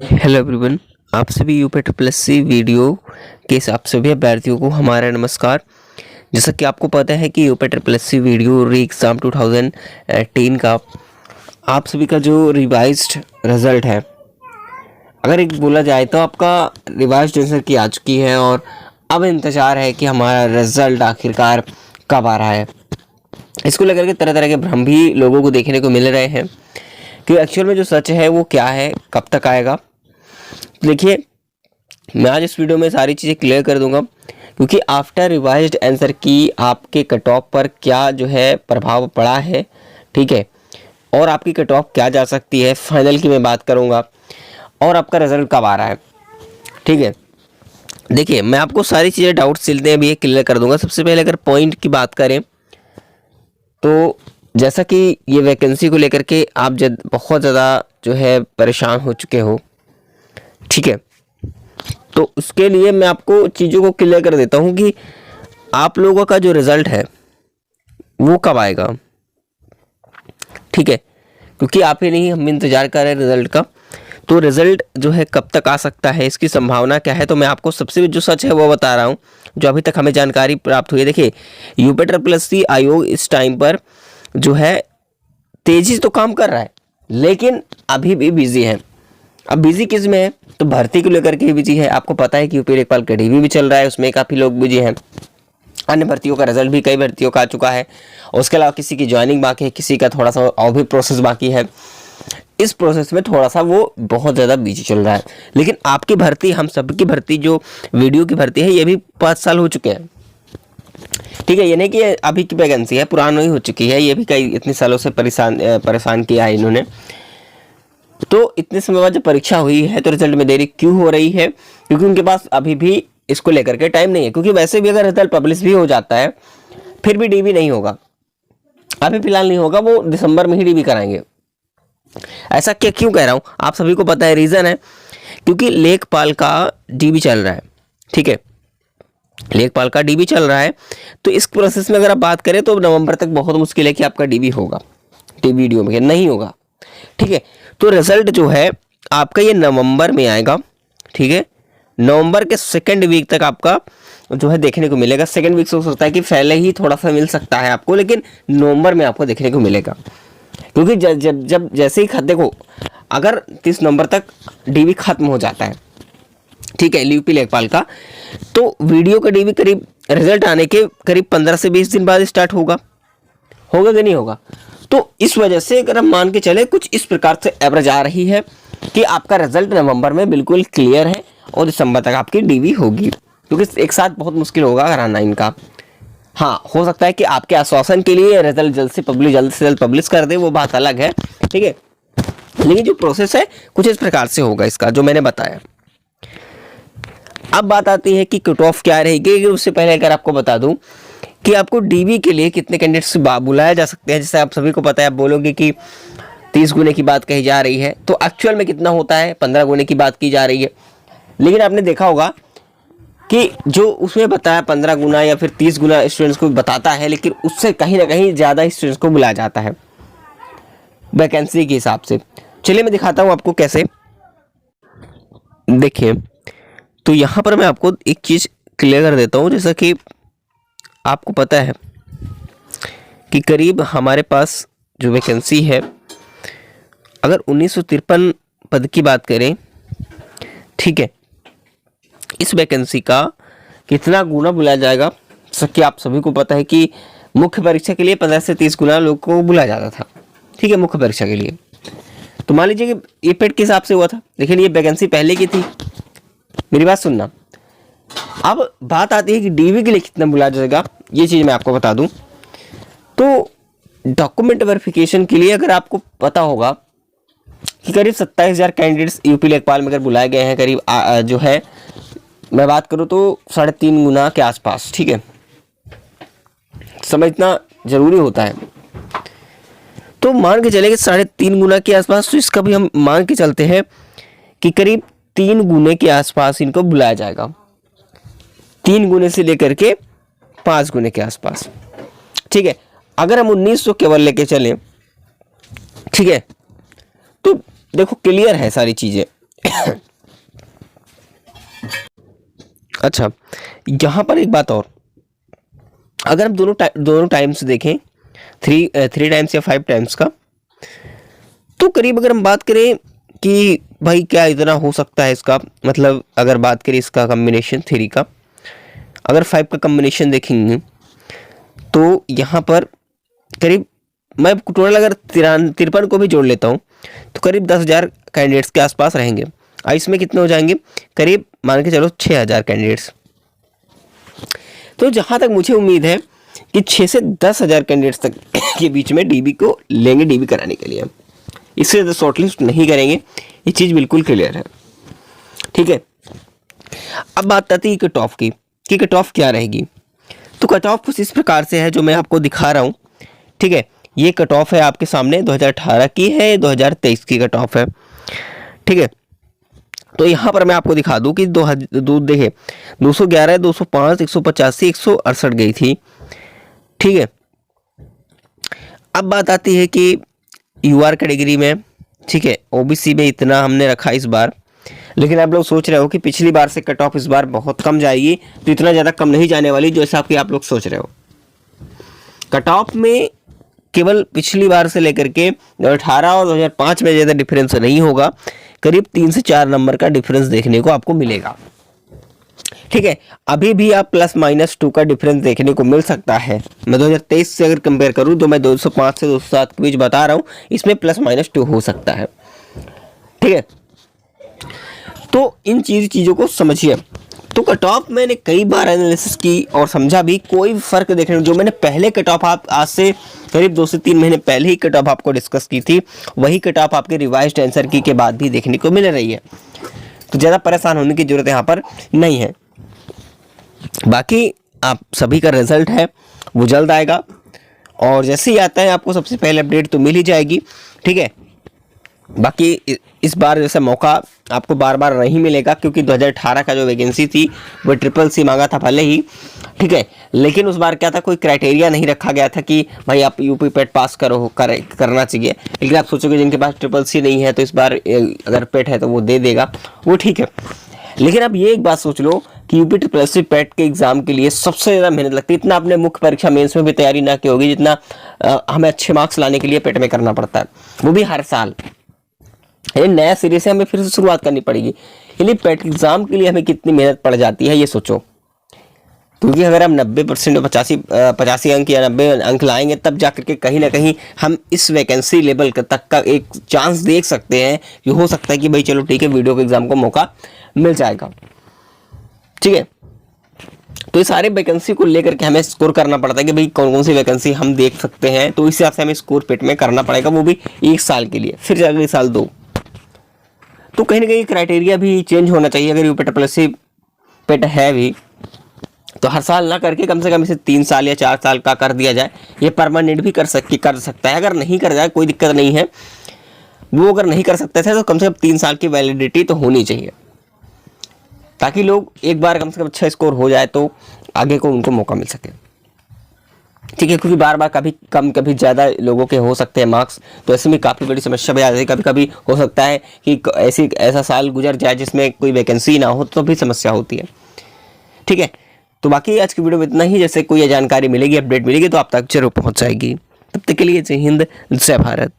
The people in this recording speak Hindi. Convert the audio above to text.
हेलो एवरीवन, आप सभी UP triple S C video के आप सभी अभ्यर्थियों को हमारा नमस्कार। जैसा कि आपको पता है कि UP triple S C video re exam 2018 का आप सभी का जो रिवाइज्ड रिज़ल्ट है, अगर एक बोला जाए तो आपका रिवाइज्ड आंसर की आ चुकी है और अब इंतज़ार है कि हमारा रिज़ल्ट आखिरकार कब आ रहा है। इसको लेकर के तरह तरह के भ्रम भी लोगों को देखने को मिल रहे हैं कि एक्चुअल में जो सच है वो क्या है, कब तक आएगा। देखिए, मैं आज इस वीडियो में सारी चीज़ें क्लियर कर दूंगा क्योंकि आफ्टर रिवाइज्ड आंसर की आपके कट ऑफ पर क्या जो है प्रभाव पड़ा है, ठीक है, और आपकी कट ऑफ क्या जा सकती है, फाइनल की मैं बात करूंगा और आपका रिजल्ट कब आ रहा है, ठीक है। देखिए, मैं आपको सारी चीज़ें डाउट्स चलते हैं अभी ये क्लियर कर दूंगा। सबसे पहले अगर पॉइंट की बात करें तो जैसा कि ये वैकेंसी को लेकर के आप बहुत ज़्यादा जो है परेशान हो चुके हो, ठीक है, तो उसके लिए मैं आपको चीज़ों को क्लियर कर देता हूँ कि आप लोगों का जो रिज़ल्ट है वो कब आएगा, ठीक है, क्योंकि आप ही नहीं हम इंतज़ार कर रहे हैं रिज़ल्ट का। तो रिज़ल्ट जो है कब तक आ सकता है, इसकी संभावना क्या है, तो मैं आपको सबसे जो सच है वो बता रहा हूँ, जो अभी तक हमें जानकारी प्राप्त हुई है। देखिए, यूपी ट्रिपल एस सी आयोग इस टाइम पर जो है तेज़ी से तो काम कर रहा है लेकिन अभी भी बिजी है। अब बिजी किस में है, तो भर्ती को लेकर के बिजी है। आपको पता है कि यूपी लेखपाल का डीवी भी चल रहा है, उसमें काफ़ी लोग बिजी हैं। अन्य भर्तियों का रिजल्ट भी कई भर्तियों का आ चुका है। उसके अलावा किसी की ज्वाइनिंग बाकी है, किसी का थोड़ा सा और भी प्रोसेस बाकी है। इस प्रोसेस में थोड़ा सा वो बहुत ज़्यादा बिजी चल रहा है। लेकिन आपकी भर्ती, हम सबकी भर्ती, जो वीडियो की भर्ती है, ये भी 5 साल हो चुके हैं, ठीक है। ये नहीं कि अभी की वैकेंसी है, पुरानी हो चुकी है, ये भी कई इतने सालों से परेशान किया है इन्होंने। तो इतने समय बाद जब परीक्षा हुई है तो रिजल्ट में देरी क्यों हो रही है, क्योंकि उनके पास अभी भी इसको लेकर के टाइम नहीं है। क्योंकि वैसे भी अगर रिजल्ट पब्लिश भी हो जाता है फिर भी डीबी नहीं होगा, अभी फिलहाल नहीं होगा, वो दिसंबर में ही डीबी कराएंगे। ऐसा क्या क्यों कह रहा हूँ, आप सभी को पता है, रीज़न है क्योंकि लेखपाल का डीबी चल रहा है, ठीक है, लेखपाल का डीबी चल रहा है। तो इस प्रोसेस में अगर आप बात करें तो नवंबर तक बहुत मुश्किल है कि आपका डीबी होगा, टीवी वीडियो में नहीं होगा, ठीक है। तो रिजल्ट जो है आपका ये नवंबर में आएगा, ठीक है। नवंबर के सेकेंड वीक तक आपका जो है देखने को मिलेगा। सेकेंड वीक से हो सकता है कि पहले ही थोड़ा सा मिल सकता है आपको, लेकिन नवंबर में आपको देखने को मिलेगा। क्योंकि जब जैसे ही देखो, अगर 30 नवंबर तक डीवी खत्म हो जाता है, ठीक है, यूपी लेखपाल का, तो वीडियो का डीवी करीब रिजल्ट आने के करीब 15 से 20 दिन बाद स्टार्ट होगा कि नहीं होगा। तो इस वजह से अगर हम मान के चले, कुछ इस प्रकार से एवरेज आ रही है कि आपका रिजल्ट नवंबर में बिल्कुल क्लियर है और दिसंबर तक आपकी डीवी होगी, क्योंकि एक साथ बहुत मुश्किल होगा कराना इनका। हाँ, हो सकता है कि आपके आश्वासन के लिए रिजल्ट जल्द से जल्द पब्लिश कर दे, वो बात अलग है, ठीक है। लेकिन जो प्रोसेस है कुछ इस प्रकार से होगा इसका, जो मैंने बताया। अब बात आती है कि कट ऑफ क्या रहेगी। उससे पहले अगर आपको बता दूं कि आपको डीवी के लिए कितने कैंडिडेट्स बुलाया जा सकते हैं। जैसे आप सभी को पता है, आप बोलोगे कि 30 गुने की बात कही जा रही है, तो एक्चुअल में कितना होता है, 15 गुने की बात की जा रही है। लेकिन आपने देखा होगा कि जो उसमें बताया 15 गुना या फिर 30 गुना स्टूडेंट्स को बताता है, लेकिन उससे कहीं ना कहीं ज़्यादा स्टूडेंट्स को बुलाया जाता है वैकेंसी के हिसाब से। चलिए मैं दिखाता हूँ आपको कैसे। देखिए, तो यहाँ पर मैं आपको एक चीज़ क्लियर कर देता हूँ। जैसा कि आपको पता है कि करीब हमारे पास जो वैकेंसी है, अगर 1953 पद की बात करें, ठीक है, इस वैकेंसी का कितना गुना बुलाया जाएगा। जैसा कि आप सभी को पता है कि मुख्य परीक्षा के लिए 15 से 30 गुना लोग को बुलाया जाता था, ठीक है, मुख्य परीक्षा के लिए। तो मान लीजिए कि ये पेड के हिसाब से हुआ था, लेकिन ये वैकेंसी पहले की थी। मेरी बात सुनना। अब बात आती है कि डीवी के लिए कितना बुलाया जाएगा, ये चीज़ मैं आपको बता दूं। तो डॉक्यूमेंट वेरिफिकेशन के लिए अगर आपको पता होगा कि करीब 27,000 कैंडिडेट्स यूपी लेखपाल में अगर बुलाए गए हैं, करीब जो है मैं बात करूं तो 3.5 गुना के आसपास, ठीक है, समझना जरूरी होता है। तो मान के चले कि 3.5 गुना के आसपास, तो इसका भी हम मान के चलते हैं कि करीब 3 गुने के आसपास इनको बुलाया जाएगा। 3 गुने से लेकर के 5 गुने के आसपास, ठीक है। अगर हम 1900 केवल लेके चलें, ठीक है, तो देखो क्लियर है सारी चीज़ें। अच्छा, यहाँ पर एक बात और, अगर हम दोनों टाइम्स देखें, थ्री टाइम्स या 5 टाइम्स का, तो करीब अगर हम बात करें कि भाई क्या इतना हो सकता है इसका, मतलब अगर बात करें इसका कम्बिनेशन 3 का, अगर 5 का कम्बिनेशन देखेंगे तो यहाँ पर करीब, मैं टोटल अगर 53 को भी जोड़ लेता हूँ तो करीब 10,000 कैंडिडेट्स के आसपास रहेंगे। और इसमें कितने हो जाएंगे, करीब मान के चलो 6,000 कैंडिडेट्स। तो जहाँ तक मुझे उम्मीद है कि 6 से 10,000 कैंडिडेट्स तक के बीच में डीबी को लेंगे, डीबी कराने के लिए। इससे ज़्यादा शॉर्टलिस्ट नहीं करेंगे, ये चीज़ बिल्कुल क्लियर है। ठीक है, अब बात आती है कट ऑफ की, कि कट ऑफ क्या रहेगी। तो कट ऑफ कुछ इस प्रकार से है जो मैं आपको दिखा रहा हूँ। ठीक है, ये कट ऑफ है आपके सामने, 2018 की है, 2023 की कट ऑफ है। ठीक है, तो यहाँ पर मैं आपको दिखा दूँ कि देखे 211, 205, 185, 168 गई थी। ठीक है, अब बात आती है कि यूआर कैटेगरी में, ठीक है, ओबीसी में इतना हमने रखा इस बार, लेकिन आप लोग सोच रहे हो कि पिछली बार से कट ऑफ इस बार बहुत कम जाएगी, तो इतना ज़्यादा कम नहीं जाने वाली जैसा कि आप लोग सोच रहे हो। कट ऑफ में केवल पिछली बार से लेकर के 2018 और 2005 में ज़्यादा डिफरेंस नहीं होगा, करीब 3 से 4 नंबर का डिफरेंस देखने को आपको मिलेगा। ठीक है, अभी भी आप +-2 का डिफरेंस देखने को मिल सकता है। मैं 2023 से अगर कंपेयर करूं तो मैं 205 से 207 के बीच बता रहा हूं, इसमें +-2 हो सकता है। ठीक है, तो इन चीज़ों को समझिए। तो कट ऑफ मैंने कई बार एनालिसिस की और समझा भी, कोई फर्क देखने को, जो मैंने पहले कट ऑफ आप आज से करीब 2 से 3 महीने पहले ही कट ऑफ आपको डिस्कस की थी, वही कट ऑफ आपके रिवाइज्ड आंसर की के बाद भी देखने को मिल रही है। तो ज़्यादा परेशान होने की जरूरत यहाँ पर नहीं है। बाकी आप सभी का रिजल्ट है वो जल्द आएगा, और जैसे ही आता है आपको सबसे पहले अपडेट तो मिल ही जाएगी। ठीक है, बाकी इस बार जैसा मौका आपको बार बार नहीं मिलेगा, क्योंकि 2018 का जो वैकेंसी थी वो SSC मांगा था पहले ही। ठीक है, लेकिन उस बार क्या था, कोई क्राइटेरिया नहीं रखा गया था कि भाई आप यूपी पेट पास करना चाहिए। लेकिन आप सोचोगे जिनके पास SSC नहीं है तो इस बार अगर पेट है तो वो दे देगा, वो ठीक है। लेकिन अब ये एक बात सोच लो कि यूपी SSC पेट के एग्जाम के लिए सबसे ज़्यादा मेहनत लगती है। इतना आपने मुख्य परीक्षा मेंस में भी तैयारी ना की होगी जितना हमें अच्छे मार्क्स लाने के लिए पेट में करना पड़ता है, वो भी हर साल। ये नया सिरे से हमें फिर से शुरुआत करनी पड़ेगी। यानी पेट एग्जाम के लिए हमें कितनी मेहनत पड़ जाती है ये सोचो। क्योंकि अगर हम 90% और 85 अंक या 90 अंक लाएंगे तब जाकर के कहीं ना कहीं हम इस वैकेंसी लेवल तक का एक चांस देख सकते हैं कि हो सकता है कि भाई चलो ठीक है, वीडियो के एग्जाम को मौका मिल जाएगा। ठीक है, तो ये सारे वैकेंसी को लेकर के हमें स्कोर करना पड़ता है कि भाई कौन कौन सी वैकेंसी हम देख सकते हैं, तो इस हिसाब से हमें स्कोर पेट में करना पड़ेगा, वो भी 1 साल के लिए, फिर अगले साल 2। तो कहीं ना कहीं क्राइटेरिया भी चेंज होना चाहिए। अगर यूपी SSC पेट है भी तो हर साल ना करके कम से कम इसे 3 साल या 4 साल का कर दिया जाए। ये परमानेंट भी कर सकता है। अगर नहीं कर जाए कोई दिक्कत नहीं है, वो अगर नहीं कर सकते थे तो कम से कम 3 साल की वैलिडिटी तो होनी चाहिए, ताकि लोग एक बार कम से कम अच्छा स्कोर हो जाए तो आगे को उनको मौका मिल सके। ठीक है, क्योंकि बार बार कभी कम कभी ज़्यादा लोगों के हो सकते हैं मार्क्स, तो ऐसे में काफ़ी बड़ी समस्या भी आ जाती है। कभी कभी हो सकता है कि ऐसा साल गुजर जाए जिसमें कोई वैकेंसी ना हो, तो भी समस्या होती है। ठीक है, तो बाकी आज की वीडियो में इतना ही। जैसे कोई जानकारी मिलेगी, अपडेट मिलेगी तो आप तक जरूर पहुंच जाएगी। तब तक के लिए जय हिंद, जय भारत।